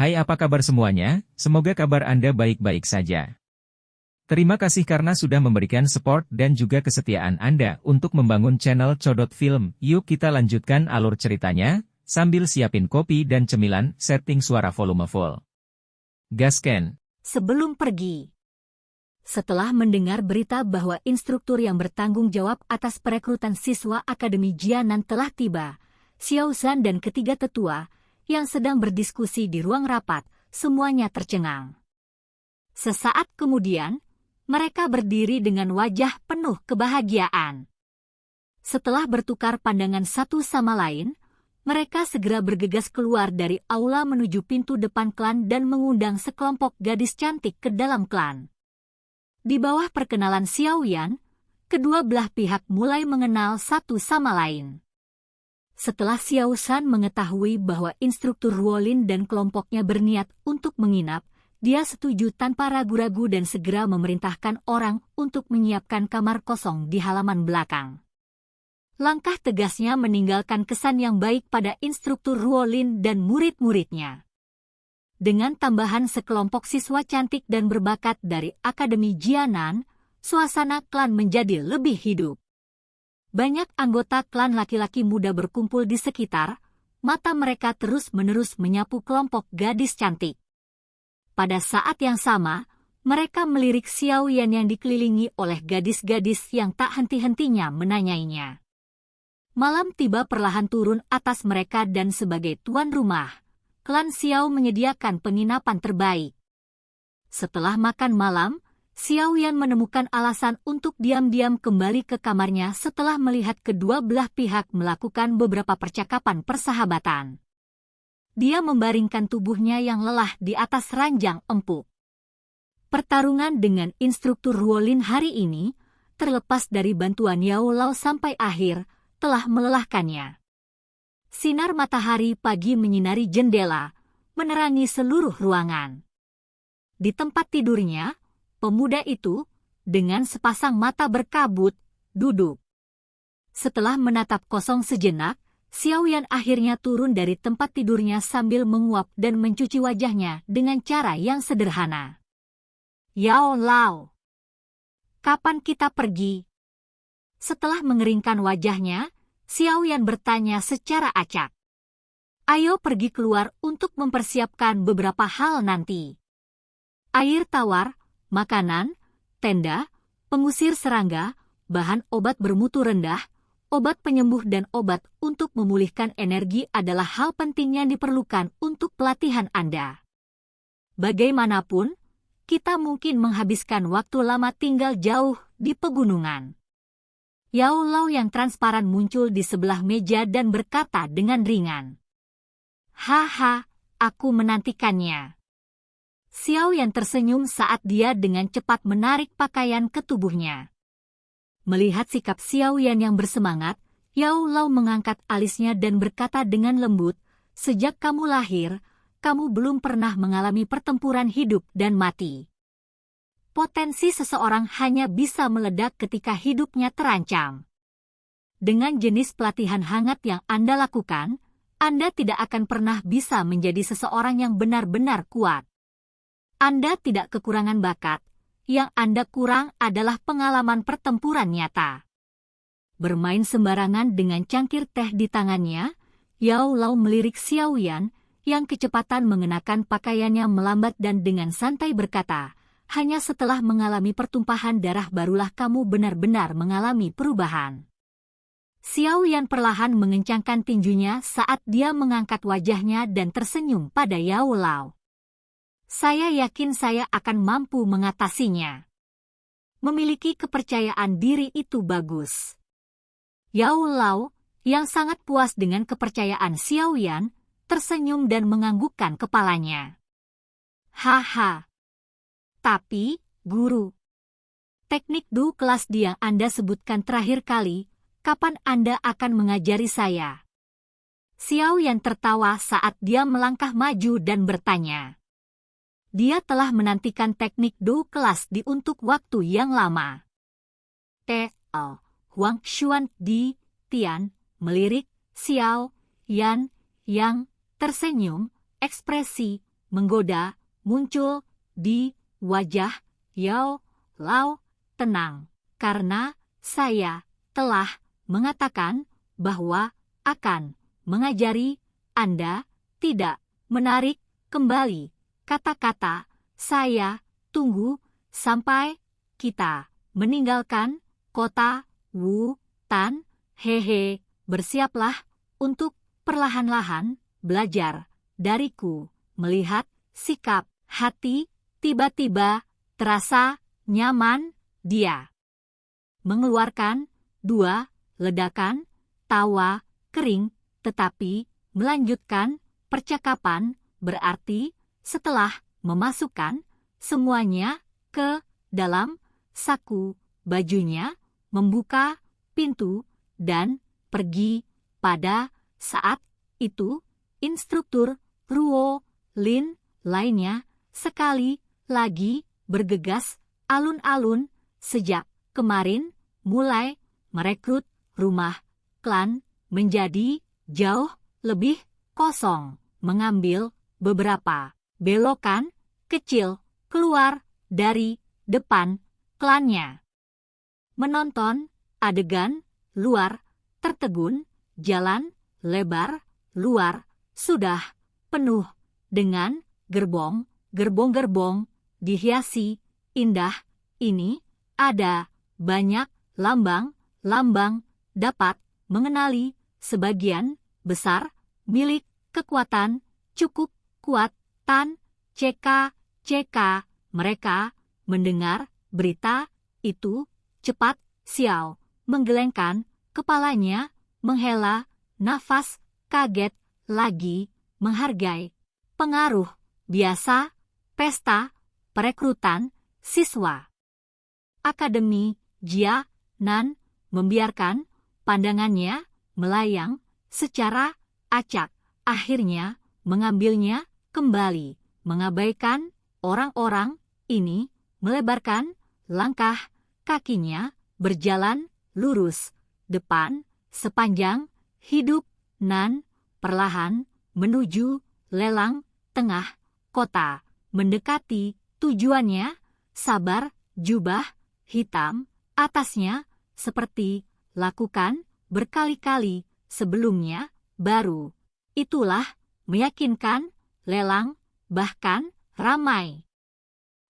Hai, apa kabar semuanya? Semoga kabar Anda baik-baik saja. Terima kasih karena sudah memberikan support dan juga kesetiaan Anda untuk membangun channel Codot Film. Yuk kita lanjutkan alur ceritanya, sambil siapin kopi dan cemilan, setting suara volume full. Gasken. Sebelum pergi. Setelah mendengar berita bahwa instruktur yang bertanggung jawab atas perekrutan siswa Akademi Jianan telah tiba, Xiao Zhan dan ketiga tetua yang sedang berdiskusi di ruang rapat, semuanya tercengang. Sesaat kemudian, mereka berdiri dengan wajah penuh kebahagiaan. Setelah bertukar pandangan satu sama lain, mereka segera bergegas keluar dari aula menuju pintu depan klan dan mengundang sekelompok gadis cantik ke dalam klan. Di bawah perkenalan Xiao Yan, kedua belah pihak mulai mengenal satu sama lain. Setelah Xiao Zhan mengetahui bahwa instruktur Ruolin dan kelompoknya berniat untuk menginap, dia setuju tanpa ragu-ragu dan segera memerintahkan orang untuk menyiapkan kamar kosong di halaman belakang. Langkah tegasnya meninggalkan kesan yang baik pada instruktur Ruolin dan murid-muridnya. Dengan tambahan sekelompok siswa cantik dan berbakat dari Akademi Jianan, suasana klan menjadi lebih hidup. Banyak anggota klan laki-laki muda berkumpul di sekitar, mata mereka terus-menerus menyapu kelompok gadis cantik. Pada saat yang sama, mereka melirik Xiao Yan yang dikelilingi oleh gadis-gadis yang tak henti-hentinya menanyainya. Malam tiba perlahan turun atas mereka dan sebagai tuan rumah, klan Xiao menyediakan penginapan terbaik. Setelah makan malam, Xiao Yan menemukan alasan untuk diam-diam kembali ke kamarnya setelah melihat kedua belah pihak melakukan beberapa percakapan persahabatan. Dia membaringkan tubuhnya yang lelah di atas ranjang empuk. Pertarungan dengan instruktur Ruolin hari ini, terlepas dari bantuan Yao Lao sampai akhir, telah melelahkannya. Sinar matahari pagi menyinari jendela, menerangi seluruh ruangan. Di tempat tidurnya, pemuda itu, dengan sepasang mata berkabut, duduk. Setelah menatap kosong sejenak, Xiao Yan akhirnya turun dari tempat tidurnya sambil menguap dan mencuci wajahnya dengan cara yang sederhana. Yao Lao, kapan kita pergi? Setelah mengeringkan wajahnya, Xiao Yan bertanya secara acak. Ayo pergi keluar untuk mempersiapkan beberapa hal nanti. Air tawar, makanan, tenda, pengusir serangga, bahan obat bermutu rendah, obat penyembuh dan obat untuk memulihkan energi adalah hal penting yang diperlukan untuk pelatihan Anda. Bagaimanapun, kita mungkin menghabiskan waktu lama tinggal jauh di pegunungan. Yao Lao yang transparan muncul di sebelah meja dan berkata dengan ringan. Haha, aku menantikannya. Xiao Yan tersenyum saat dia dengan cepat menarik pakaian ke tubuhnya. Melihat sikap Xiao Yan yang bersemangat, Yao Lao mengangkat alisnya dan berkata dengan lembut, sejak kamu lahir, kamu belum pernah mengalami pertempuran hidup dan mati. Potensi seseorang hanya bisa meledak ketika hidupnya terancam. Dengan jenis pelatihan hangat yang Anda lakukan, Anda tidak akan pernah bisa menjadi seseorang yang benar-benar kuat. Anda tidak kekurangan bakat, yang Anda kurang adalah pengalaman pertempuran nyata. Bermain sembarangan dengan cangkir teh di tangannya, Yao Lao melirik Xiao Yan, yang kecepatan mengenakan pakaiannya melambat dan dengan santai berkata, hanya setelah mengalami pertumpahan darah barulah kamu benar-benar mengalami perubahan. Xiao Yan perlahan mengencangkan tinjunya saat dia mengangkat wajahnya dan tersenyum pada Yao Lao. Saya yakin saya akan mampu mengatasinya. Memiliki kepercayaan diri itu bagus. Yao Lao, yang sangat puas dengan kepercayaan Xiao Yan, tersenyum dan menganggukkan kepalanya. Haha. Tapi, guru, teknik du kelas yang Anda sebutkan terakhir kali, kapan Anda akan mengajari saya? Xiao Yan tertawa saat dia melangkah maju dan bertanya. Dia telah menantikan teknik du kelas di untuk waktu yang lama. Huang Xuan Di Tian melirik Xiao Yan yang tersenyum, ekspresi menggoda muncul di wajah Yao Lao. Tenang, karena saya telah mengatakan bahwa akan mengajari Anda tidak menarik kembali kata-kata saya. Tunggu sampai kita meninggalkan kota Wu Tan. Hehe, bersiaplah untuk perlahan-lahan belajar dariku. Melihat sikap hati tiba-tiba terasa nyaman, dia mengeluarkan 2 ledakan tawa kering, tetapi melanjutkan percakapan. Berarti setelah memasukkan semuanya ke dalam saku bajunya, membuka pintu dan pergi. Pada saat itu, instruktur Ruo Lin lainnya sekali lagi bergegas alun-alun. Sejak kemarin mulai merekrut, rumah klan menjadi jauh lebih kosong. Mengambil beberapa belokan kecil keluar dari depan klannya. Menonton adegan luar tertegun. Jalan lebar luar sudah penuh dengan gerbong-gerbong dihiasi indah. Ini ada banyak lambang-lambang, dapat mengenali sebagian besar milik kekuatan cukup kuat. Tan CK. Mereka mendengar berita itu cepat. Xiao menggelengkan kepalanya, menghela nafas kaget lagi. Menghargai pengaruh biasa pesta perekrutan siswa Akademi Jia Nan membiarkan pandangannya melayang secara acak. Akhirnya mengambilnya kembali, mengabaikan orang-orang ini, melebarkan langkah kakinya, berjalan lurus depan sepanjang hidup Nan, perlahan menuju lelang tengah kota. Mendekati tujuannya, sabar jubah hitam atasnya seperti lakukan berkali-kali sebelumnya. Baru itulah meyakinkan lelang bahkan ramai.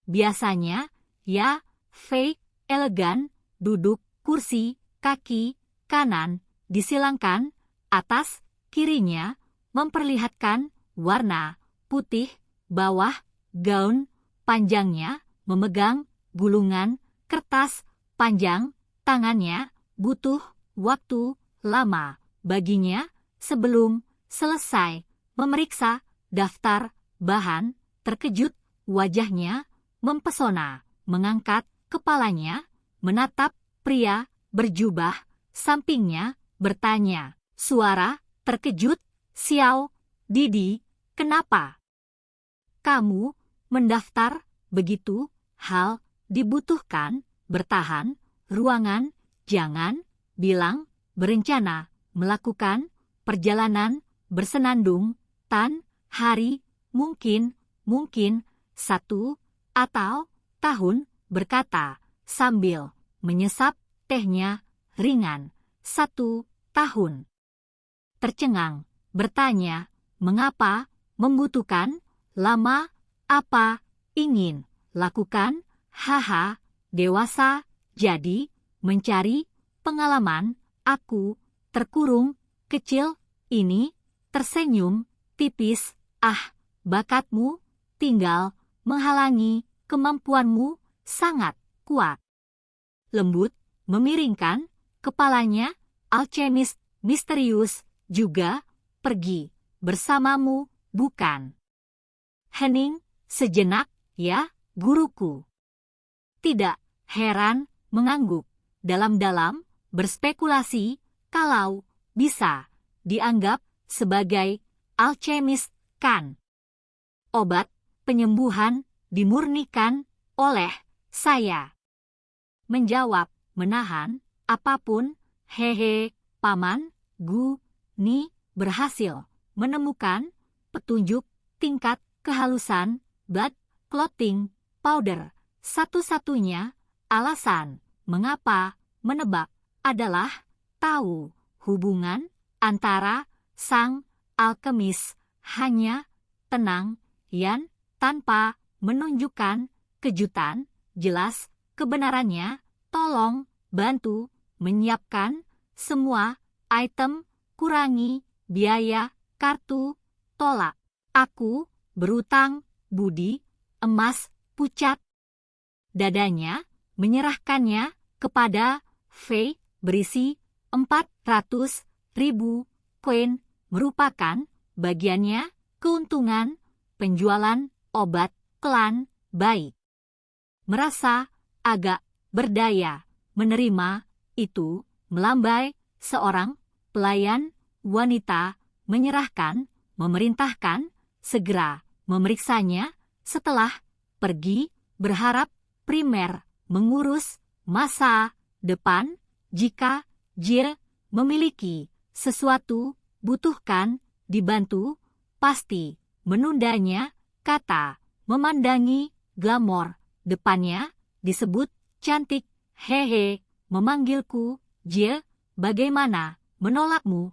Biasanya ya Fei elegan duduk kursi kaki kanan disilangkan atas kirinya, memperlihatkan warna putih bawah gaun panjangnya, memegang gulungan kertas panjang. Tangannya butuh waktu lama baginya sebelum selesai memeriksa daftar bahan. Terkejut, wajahnya mempesona, mengangkat kepalanya, menatap pria berjubah sampingnya, bertanya, suara terkejut, Xiao Didi, kenapa kamu mendaftar begitu? Hal dibutuhkan bertahan ruangan. Jangan bilang berencana melakukan perjalanan bersenandung. Tan hari, mungkin 1 tahun, berkata sambil menyesap tehnya ringan. 1 tahun. Tercengang, bertanya, mengapa membutuhkan lama? Apa ingin lakukan? Haha, dewasa, jadi mencari pengalaman. Aku terkurung kecil ini tersenyum tipis. Ah, bakatmu tinggal menghalangi kemampuanmu sangat kuat. Lembut memiringkan kepalanya. Alkemis misterius juga pergi bersamamu, bukan? Hening sejenak. Ya, guruku. Tidak heran, mengangguk dalam-dalam, berspekulasi kalau bisa dianggap sebagai alkemis kan. Obat penyembuhan dimurnikan oleh saya. Menjawab, menahan apapun. Hehe, Paman Gu Ni berhasil menemukan petunjuk tingkat kehalusan, blood, clotting, powder. Satu-satunya alasan mengapa menebak adalah tahu hubungan antara sang alkemis. Hanya tenang, Yan, tanpa menunjukkan kejutan. Jelas kebenarannya, tolong bantu menyiapkan semua item, kurangi biaya kartu, tolak. Aku berutang budi, emas pucat. Dadanya menyerahkannya kepada Fei berisi 400.000 koin, merupakan bagiannya keuntungan penjualan obat klan baik. Merasa agak berdaya menerima itu, melambai seorang pelayan wanita memerintahkan segera memeriksanya. Setelah pergi, berharap primer mengurus masa depan. Jika Jie memiliki sesuatu butuhkan dibantu, pasti menundanya. Kata memandangi glamor depannya disebut cantik. Hehe, memanggilku Jie, bagaimana menolakmu?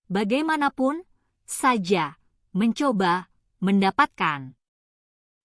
Bagaimanapun saja mencoba mendapatkan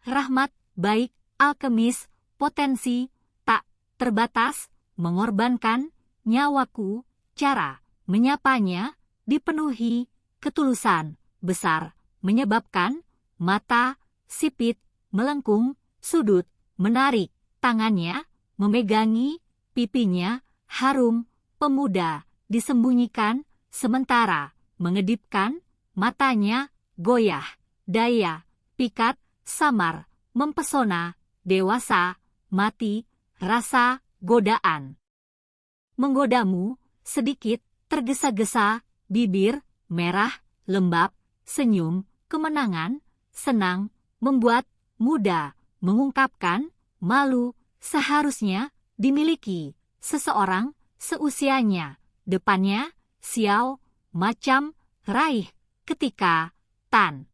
rahmat baik alkemis, potensi tak terbatas, mengorbankan nyawaku. Cara menyapanya dipenuhi ketulusan besar, menyebabkan mata sipit melengkung. Sudut menarik tangannya, memegangi pipinya. Harum pemuda disembunyikan, sementara mengedipkan matanya. Goyah daya pikat samar mempesona, dewasa mati rasa godaan. Menggodamu sedikit tergesa-gesa, bibir merah lembab, senyum kemenangan, senang membuat muda mengungkapkan malu seharusnya dimiliki seseorang seusianya. Depannya Xiao macam raih ketika Tan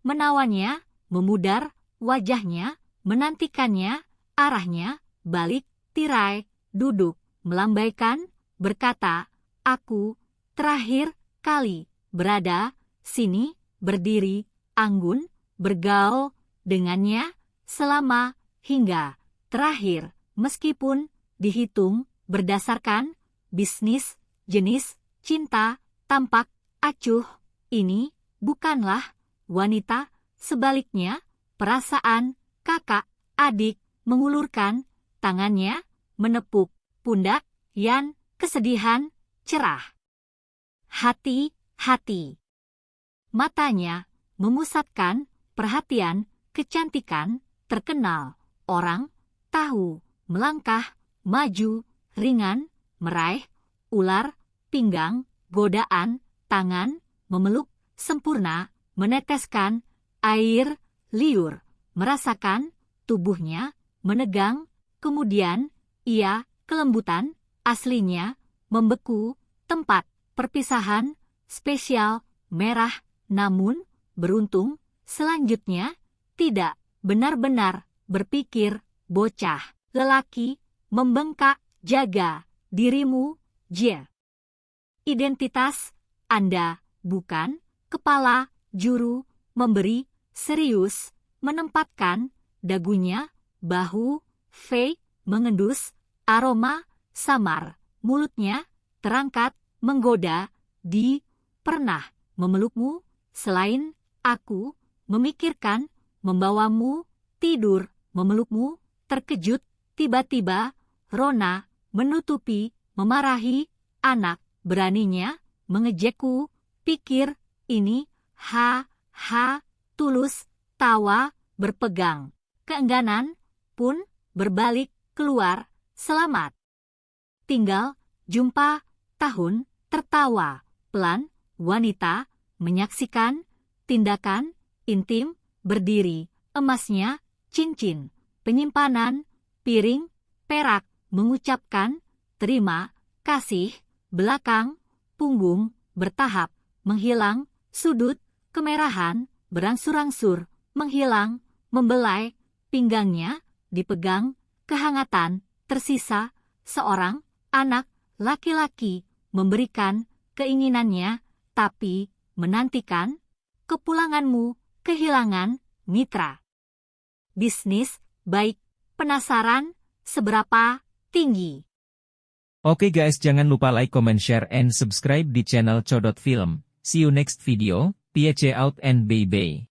menawannya, memudar wajahnya, menantikannya. Arahnya balik tirai, duduk melambaikan, berkata, aku terakhir kali berada sini, berdiri anggun, bergaul dengannya selama hingga terakhir, meskipun dihitung berdasarkan bisnis, jenis cinta, tampak acuh. Ini bukanlah wanita. Sebaliknya, perasaan kakak adik mengulurkan tangannya, menepuk pundak Yan. Kesedihan cerah hati-hati. Matanya memusatkan perhatian. Kecantikan terkenal. Orang tahu melangkah maju ringan, meraih ular pinggang. Godaan tangan memeluk sempurna, meneteskan air liur. Merasakan tubuhnya menegang. Kemudian ia kelembutan aslinya membeku. Tempat perpisahan spesial merah. Namun beruntung selanjutnya tidak benar-benar berpikir bocah lelaki membengkak. Jaga dirimu, Jie. Identitas Anda bukan kepala juru memberi. Serius menempatkan dagunya bahu Fei, mengendus aroma samar. Mulutnya terangkat menggoda. Di pernah memelukmu selain aku, memikirkan membawamu tidur, memelukmu. Terkejut tiba-tiba Rona menutupi, memarahi anak. Beraninya mengejekku, pikir ini tulus tawa berpegang. Keengganan pun berbalik keluar. Selamat tinggal jumpa tahun. Tertawa pelan wanita menyaksikan tindakan intim. Berdiri emasnya, cincin penyimpanan, piring perak, mengucapkan terima kasih. Belakang punggung bertahap menghilang. Sudut kemerahan berangsur-angsur, menghilang, membelai, pinggangnya, dipegang, kehangatan, tersisa, seorang, anak, laki-laki, memberikan, keinginannya, tapi, menantikan, kepulanganmu, kehilangan, mitra. Bisnis, baik, penasaran, seberapa, tinggi. Oke guys, jangan lupa like, comment, share, and subscribe di channel Codot Film. See you next video, peace out and bye-bye.